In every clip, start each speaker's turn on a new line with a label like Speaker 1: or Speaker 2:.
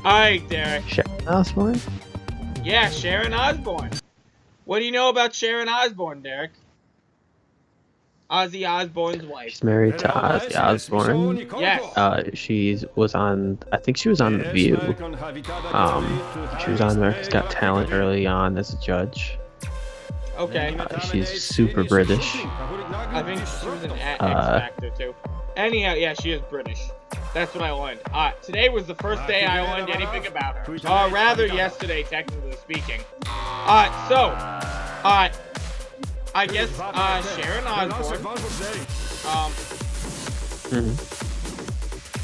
Speaker 1: Alright, Derek.
Speaker 2: Sharon Osbourne?
Speaker 1: Yeah, Sharon Osbourne. What do you know about Sharon Osbourne, Derek? Ozzy Osbourne's wife.
Speaker 2: She's married to Ozzy Osbourne.
Speaker 1: Yes.
Speaker 2: She was on, I think she was on The View. She was on America's Got Talent early on as a judge.
Speaker 1: Okay.
Speaker 2: She's super British.
Speaker 1: I think she was an X Factor too. Anyhow, yeah, she is British. That's what I learned. Today was the first day I learned anything about her. Rather yesterday, technically speaking. I guess Sharon Osbourne.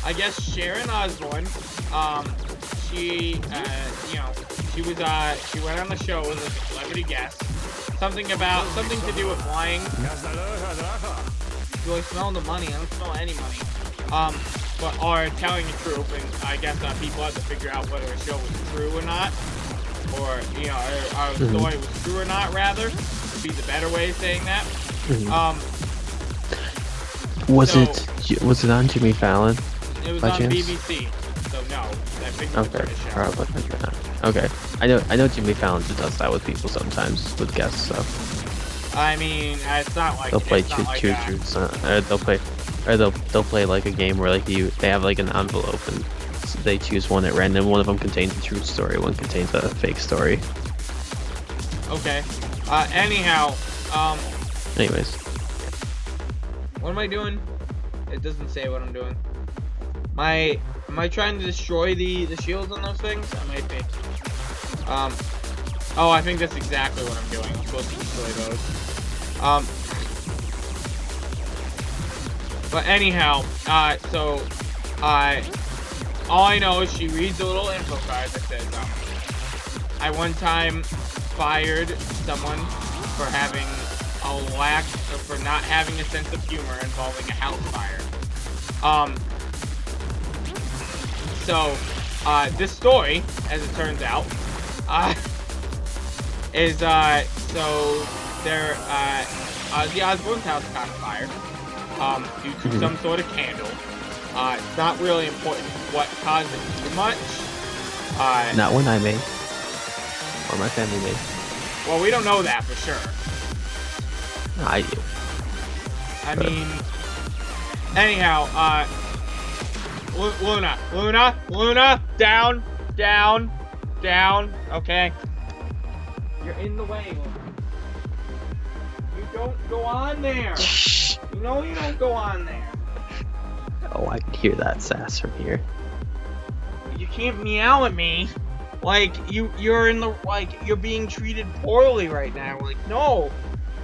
Speaker 1: I guess Sharon Osbourne. She, she went on the show as like a celebrity guest. Something to do with flying. Do I smell the money? I don't smell any money. Or telling the truth, and I guess people have to figure out whether a show was true or not, or our story was true or not. Rather, would be the better way of saying that.
Speaker 2: Was it on Jimmy Fallon?
Speaker 1: It was
Speaker 2: by
Speaker 1: on
Speaker 2: chance?
Speaker 1: BBC. So no, I think it was a British show.
Speaker 2: Probably not. Okay, I know Jimmy Fallon just does that with people sometimes with guests. So
Speaker 1: I mean, it's not like
Speaker 2: they'll play they'll play like a game where they have like an envelope and they choose one at random. One of them contains a true story, one contains a fake story.
Speaker 1: Okay. Anyhow.
Speaker 2: Anyways.
Speaker 1: What am I doing? It doesn't say what I'm doing. Am I trying to destroy the shields on those things? I might be. Oh, I think that's exactly what I'm doing. I'm supposed to destroy those. But anyhow, all I know is she reads a little info card that says, I one time fired someone for for not having a sense of humor involving a house fire. This story, as it turns out, is, Ozzy Osbourne's house caught fire, due to some sort of candle. It's not really important what caused it too much.
Speaker 2: Not one I made. Or my family made.
Speaker 1: Well, we don't know that for sure.
Speaker 2: I do.
Speaker 1: I mean, anyhow, Luna, down, okay? You're in the way, Luna. You don't go on there. You know you don't go on there.
Speaker 2: Oh, I can hear that sass from here.
Speaker 1: You can't meow at me. Like, you're being treated poorly right now. Like, no.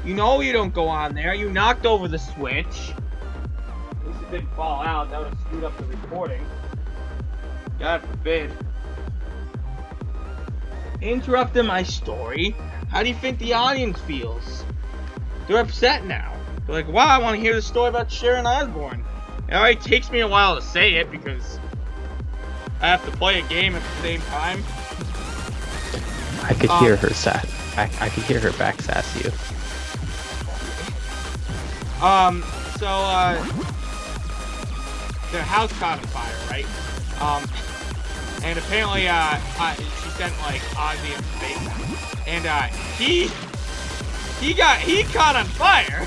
Speaker 1: You know you don't go on there. You knocked over the switch. At least it didn't fall out. That would have screwed up the recording. God forbid. Interrupting my story? How do you think the audience feels? They're upset now. They're like, wow, I want to hear the story about Sharon Osbourne. It already takes me a while to say it because I have to play a game at the same time.
Speaker 2: I could hear her sass. I could hear her back sass you.
Speaker 1: Their house caught on fire, right? And apparently, she sent, like, Ozzy in space. And, he caught on fire.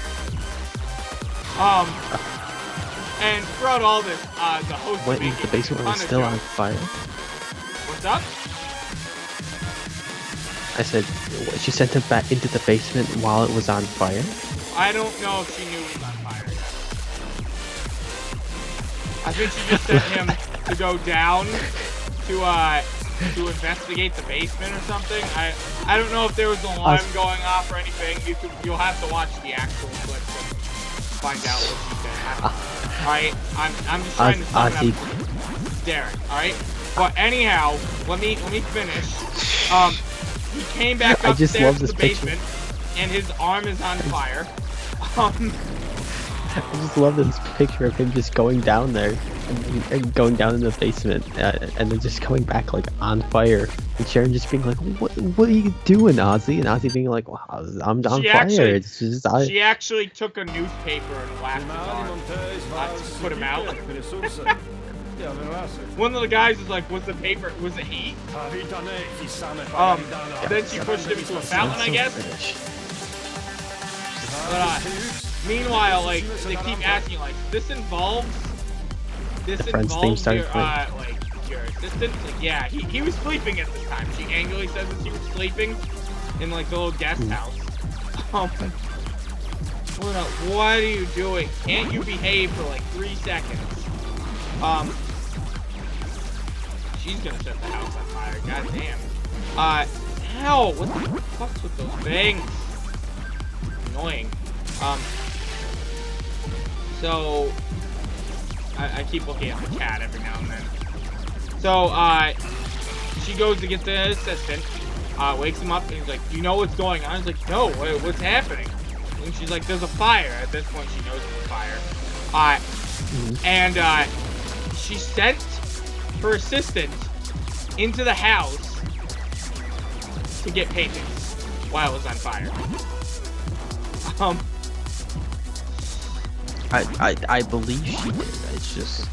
Speaker 1: And throughout all this, the host
Speaker 2: Went into the basement was still on fire.
Speaker 1: What's up?
Speaker 2: I said, she sent him back into the basement while it was on fire?
Speaker 1: I don't know if she knew it was on fire yet. I think she just sent him to go down to investigate the basement or something. I don't know if there was an alarm going off or anything. You'll have to watch the actual clip to find out what she said. Alright, I'm just trying to sum it up. Derek, alright? But anyhow, let me finish. He came back upstairs to the basement, and his arm is on fire.
Speaker 2: I just love this picture of him just going down there, and going down in the basement, and then just coming back like on fire. And Sharon just being like, "What are you doing, Ozzy?" And Ozzy being like, "Wow, I'm on fire." It's just
Speaker 1: she actually took a newspaper and whacked his arm to put him out. One of the guys is like, was the paper, was it he? Then she pushed him to a fountain, I guess. But, meanwhile, like, they keep asking, like, this involves your assistant? Like, yeah, he was sleeping at this time. She angrily says that she was sleeping in, like, the little guest house. What are you doing? Can't you behave for, like, 3 seconds? She's gonna set the house on fire. God damn. Hell, what the fuck's with those things? Annoying. So, I keep looking at the cat every now and then. So, she goes to get the assistant, wakes him up, and he's like, "Do you know what's going on?" He's like, "No, what's happening?" And she's like, "There's a fire." At this point, she knows there's a fire. And, she sent her assistant into the house to get paintings while it was on fire.
Speaker 2: I believe she did. It's just.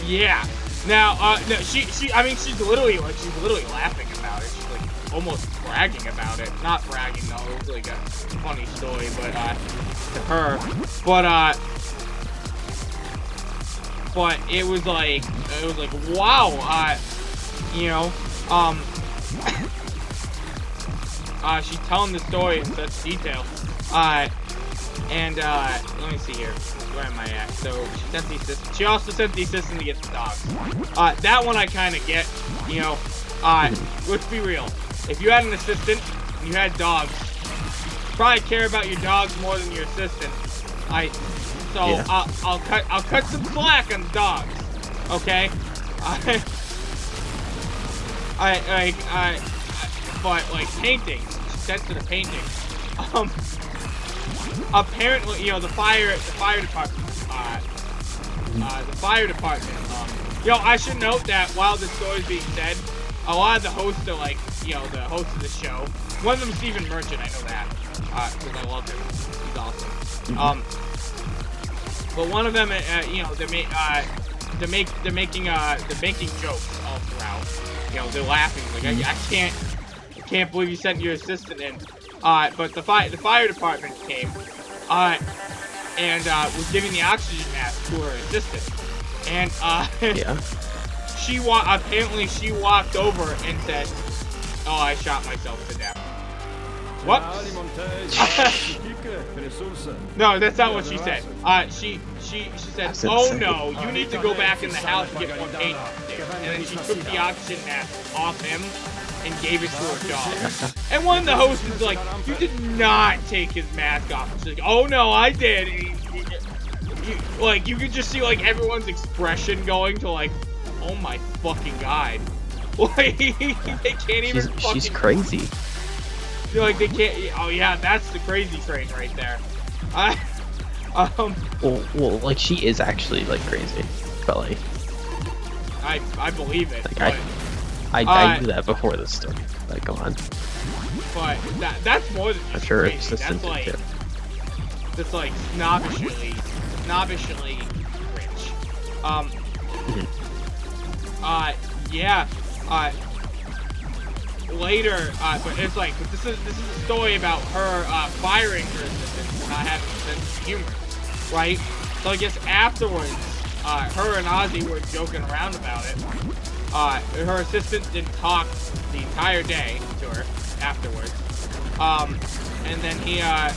Speaker 1: Yeah. Now, no, she's literally laughing about it. She's like almost bragging about it. Not bragging though. It was like a funny story, but to her. But it was like wow. She's telling the story in such detail. And let me see here. Where am I at? So she sent the assistant. She also sent the assistant to get the dogs. That one I kind of get. Let's be real. If you had an assistant and you had dogs, you probably care about your dogs more than your assistant. I'll cut some slack on the dogs. Okay. But like paintings, she sent to the paintings. Apparently, the fire department. I should note that while this story is being said, a lot of the hosts are like, the hosts of the show. One of them is Stephen Merchant, I know that, because I love him. He's awesome. But one of them, they're making jokes all throughout. They're laughing like, I can't believe you sent your assistant in. But the fire department came, and was giving the oxygen mask to her assistant, and apparently she walked over and said, "Oh, I shot myself to death." What? No, that's not what she said. She said, "Oh no, you need to go back in the house and get more paint." And then she took the oxygen mask off him and gave it to her dog. And one of the hosts is like, "You did not take his mask off." And she's like, "Oh no, I did." And you could just see like everyone's expression going to like, "Oh my fucking god!" Like they can't even.
Speaker 2: She's crazy.
Speaker 1: Like they can't. Oh yeah, that's the crazy train right there.
Speaker 2: Well, like she is actually like crazy, but like.
Speaker 1: I believe it.
Speaker 2: Like, I knew that before this story. Like, go on.
Speaker 1: But that's more than just
Speaker 2: I'm sure
Speaker 1: crazy. That's like snobbishly rich. Yeah. Later, but it's like, this is a story about her firing her assistant for not having a sense of humor, right? So I guess afterwards, her and Ozzy were joking around about it. Her assistant didn't talk the entire day to her afterwards. And then he, I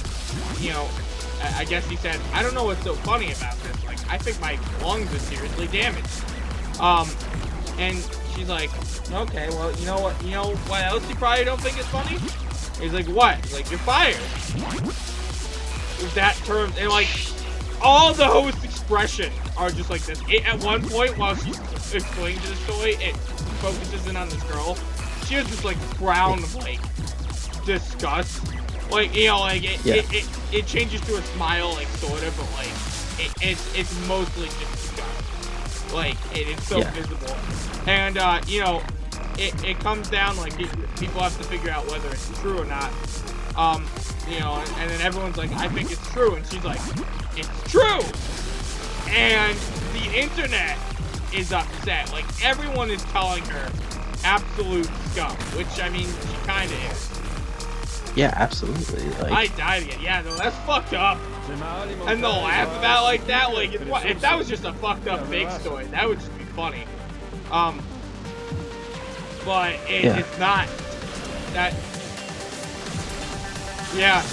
Speaker 1: guess he said, "I don't know what's so funny about this. Like, I think my lungs are seriously damaged." And she's like, "Okay, well, you know what else you probably don't think is funny?" He's like, "What?" He's like, "You're fired." With that term, and like, all the host expression are just like this. At one point, while she's explaining to the story, it focuses in on this girl. She has this like frown of like disgust. Like, it changes to a smile, like sort of, but like it's mostly just disgust. Like it's so visible. And it comes down like people have to figure out whether it's true or not. And then everyone's like, "I think it's true," and she's like, "It's true." And the internet is upset. Like, everyone is calling her absolute scum, which, I mean, she kind of is.
Speaker 2: Yeah, absolutely. Like,
Speaker 1: I died again. Yeah, no, that's fucked up. And they'll laugh about it like that. Like, if that was just a fucked up fake story, that would just be funny. But it's not. That. Yeah.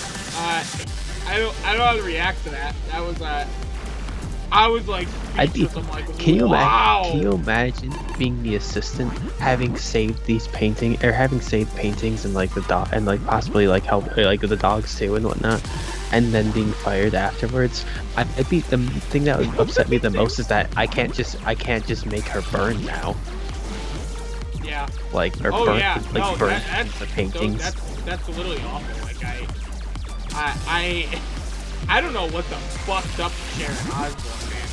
Speaker 1: I don't know how to react to that. That was I was like speechless. I'm like, wow.
Speaker 2: Can you imagine being the assistant, having saved these paintings and like the dog, and like possibly like help like the dogs too and whatnot, and then being fired afterwards? I'd be the thing that would upset me the most is that I can't just make her burn now.
Speaker 1: Yeah.
Speaker 2: Like or burn the paintings.
Speaker 1: That's literally awful. Like I don't know what the fucked up Sharon Osbourne is.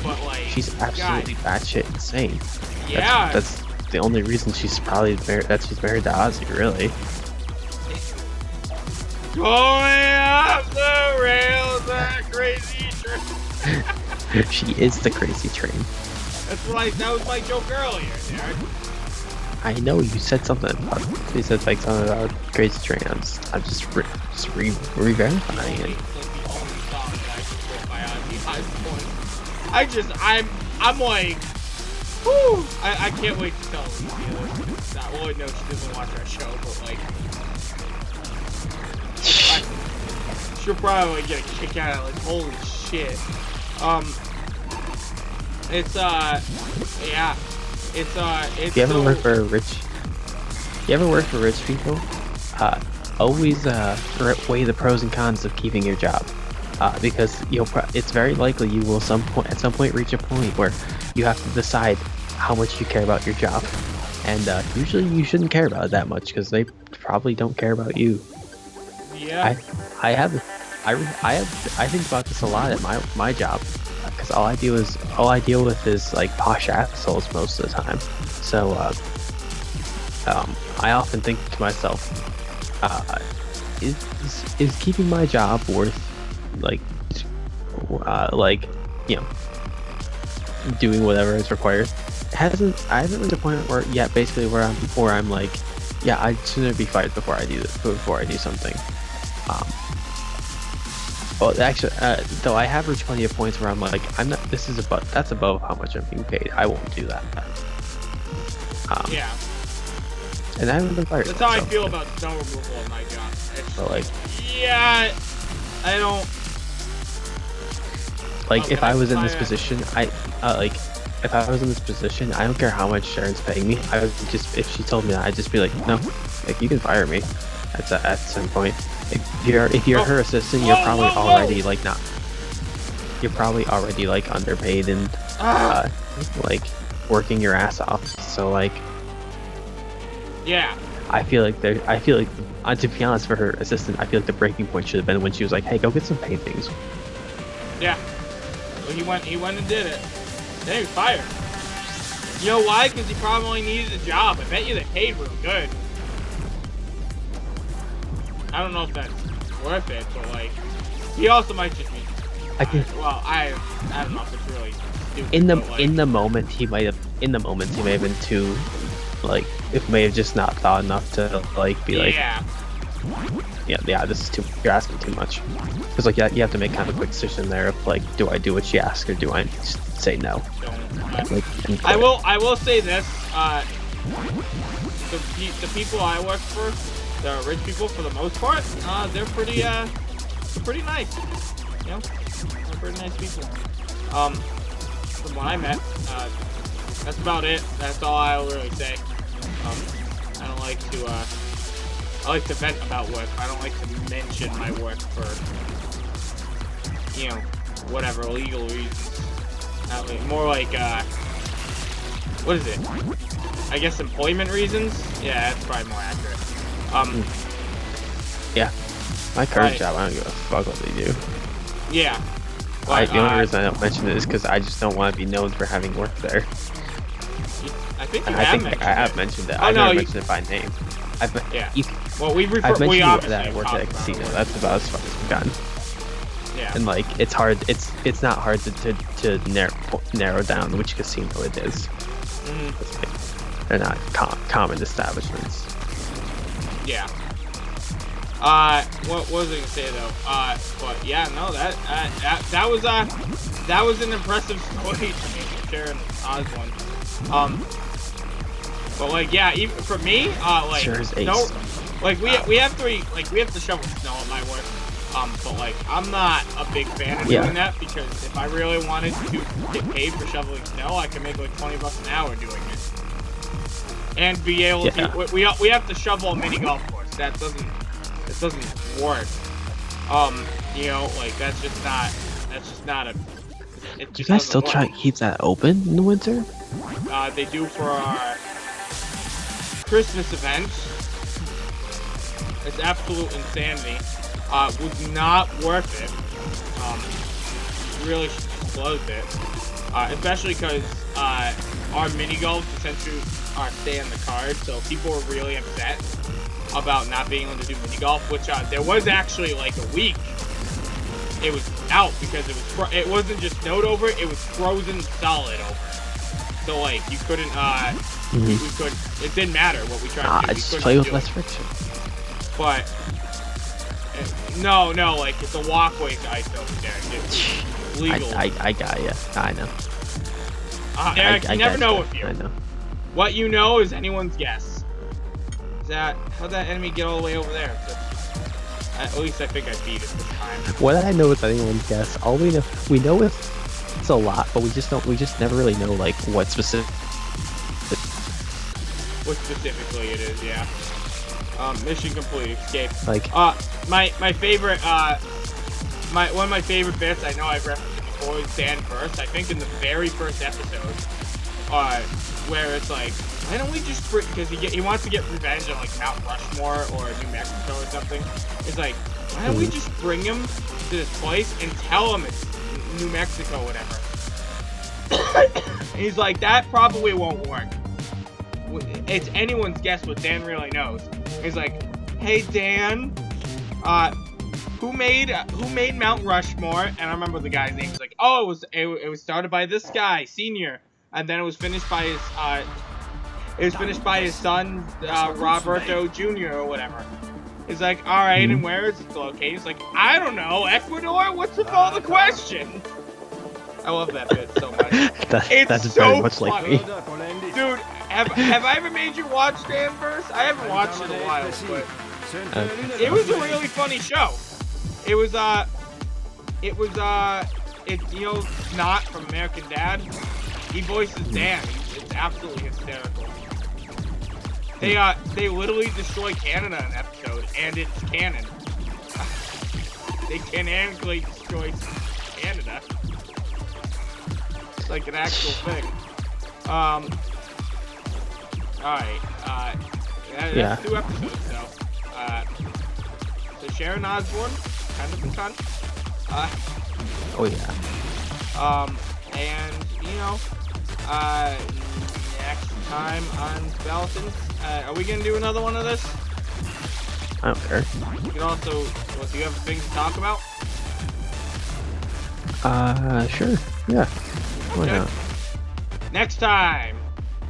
Speaker 1: But like
Speaker 2: she's absolutely batshit insane.
Speaker 1: Yeah.
Speaker 2: That's the only reason she's probably married to Ozzy, really.
Speaker 1: Going off the rails, that crazy train.
Speaker 2: She is the crazy train.
Speaker 1: That was my joke earlier, Derek.
Speaker 2: I know you said something about crazy train. I'm just re-verifying it. I'm like, whew, I can't wait to tell Lucy this. Well, I know she doesn't watch our show, but like, she'll probably get a kick out of it. Like, holy shit. Yeah. It's you ever work for rich people? Always weigh the pros and cons of keeping your job, because it's very likely you will at some point reach a point where you have to decide how much you care about your job, and usually you shouldn't care about it that much because they probably don't care about you.
Speaker 1: Yeah.
Speaker 2: I think about this a lot at my job. Because all I deal with is like posh assholes most of the time. So I often think to myself, is keeping my job worth doing whatever is required? I haven't reached a point where I'm like, yeah, I'd sooner be fired before I do something. Well, actually, though I have reached plenty of points where I'm like, that's above how much I'm being paid. I won't do that.
Speaker 1: Yeah.
Speaker 2: And I haven't been fired.
Speaker 1: That's how I feel about snow removal in my job. Yeah, I don't.
Speaker 2: Like, if I was in this position, if I was in this position, I don't care how much Sharon's paying me. I would just, if she told me that, I'd just be like, no, like, you can fire me at some point. If you're her assistant, you're probably already like not. You're probably already like underpaid and like working your ass off. So like,
Speaker 1: yeah.
Speaker 2: I feel like to be honest, for her assistant, I feel like the breaking point should have been when she was like, "Hey, go get some paintings."
Speaker 1: Yeah. Well, he went and did it. Then he was fired. You know why? Because he probably needed a job. I bet you they paid real good. I don't know if that's worth it, but like, he also might just be. I don't know if it's really stupid.
Speaker 2: In the moment, he might have been too, like, it may have just not thought enough to like be like, yeah, this is too. You're asking too much. Because like, you have to make kind of a quick decision there of like, do I do what she asks or do I just say no?
Speaker 1: I will say this. The people I work for, the rich people, for the most part, they're pretty nice. You know, they're pretty nice people. From what I met, that's about it. That's all I'll really say. I don't like to, I like to vent about work. I don't like to mention my work for, whatever legal reasons. More like, what is it? I guess employment reasons? Yeah, that's probably more accurate.
Speaker 2: Yeah. My current job, I don't give a fuck what they do.
Speaker 1: Yeah.
Speaker 2: The only reason I don't mention it is because I just don't want to be known for having worked there.
Speaker 1: I think I have
Speaker 2: mentioned it.
Speaker 1: Oh,
Speaker 2: I've
Speaker 1: no,
Speaker 2: never mentioned it by name.
Speaker 1: Yeah.
Speaker 2: I've mentioned
Speaker 1: we
Speaker 2: that I worked at a casino. That's about as far as we've gotten.
Speaker 1: Yeah. Yeah.
Speaker 2: And like it's hard. It's not hard to narrow down which casino it is. It's like, they're not common establishments.
Speaker 1: Yeah. What was I gonna say though? But yeah, no, that was an impressive story to Sharon Osbourne. But like, yeah, even for me, like,
Speaker 2: Sure is ace.
Speaker 1: no, like we have to shovel snow at my work. But like, I'm not a big fan of doing that because if I really wanted to get paid for shoveling snow, I could make like $20 an hour doing it, and be able to. We have to shovel a mini golf course. It doesn't work. You know, like that's just not a.
Speaker 2: Do you guys still try to keep that open in the winter?
Speaker 1: They do for our Christmas event. It's absolute insanity. Was not worth it. Really closed it. Especially because our mini golfs essentially stay on the card, so people were really upset about not being able to do mini golf. Which there was actually like a week it was out because it wasn't just snowed over, it was frozen solid over. So like you couldn't we could, it didn't matter what we tried to do.
Speaker 2: Just play with less friction.
Speaker 1: But no, like it's a walkway ice over there. It's legal.
Speaker 2: I got ya. I know.
Speaker 1: Eric, you never know with you.
Speaker 2: I know.
Speaker 1: What you know is anyone's guess. How'd that enemy get all the way over there? At least I think I beat it this time.
Speaker 2: What I know is anyone's guess. All we know it's a lot, but we just never really know like what specifically
Speaker 1: it is. Yeah. Mission complete. Escape.
Speaker 2: Like
Speaker 1: my favorite one of my favorite bits, I know I've referenced it before, is Dan Verse. I think in the very first episode, where it's like, why don't we just because he wants to get revenge on like Mount Rushmore or New Mexico or something. It's like, why don't we just bring him to this place and tell him it's New Mexico, whatever. And he's like, that probably won't work. It's anyone's guess what Dan really knows. He's like, hey Dan, who made Mount Rushmore? And I remember the guy's name. He's like, oh, it was started by this guy, Senior, and then it was finished by his son, Roberto Jr. or whatever. He's like, all right, and where is it located? He's like, I don't know, Ecuador. What's with all the question? I love that bit so much.
Speaker 2: That's
Speaker 1: so
Speaker 2: very much
Speaker 1: funny.
Speaker 2: like me.
Speaker 1: Dude, have I ever made you watch Danverse? I haven't watched it in a while, but it was a really funny show. It's you know, Snot from American Dad. He voices Dan. It's absolutely hysterical. They literally destroy Canada in an episode, and it's canon. They canonically destroy Canada. It's like an actual thing. Alright, that's 2 episodes, though. So Sharon Osbourne, kind of a cunt.
Speaker 2: Oh yeah.
Speaker 1: And, you know, next time on Speletons, are we gonna do another one of this?
Speaker 2: I don't care.
Speaker 1: You can also, do you have things to talk about?
Speaker 2: Sure. Yeah. Why not?
Speaker 1: Next time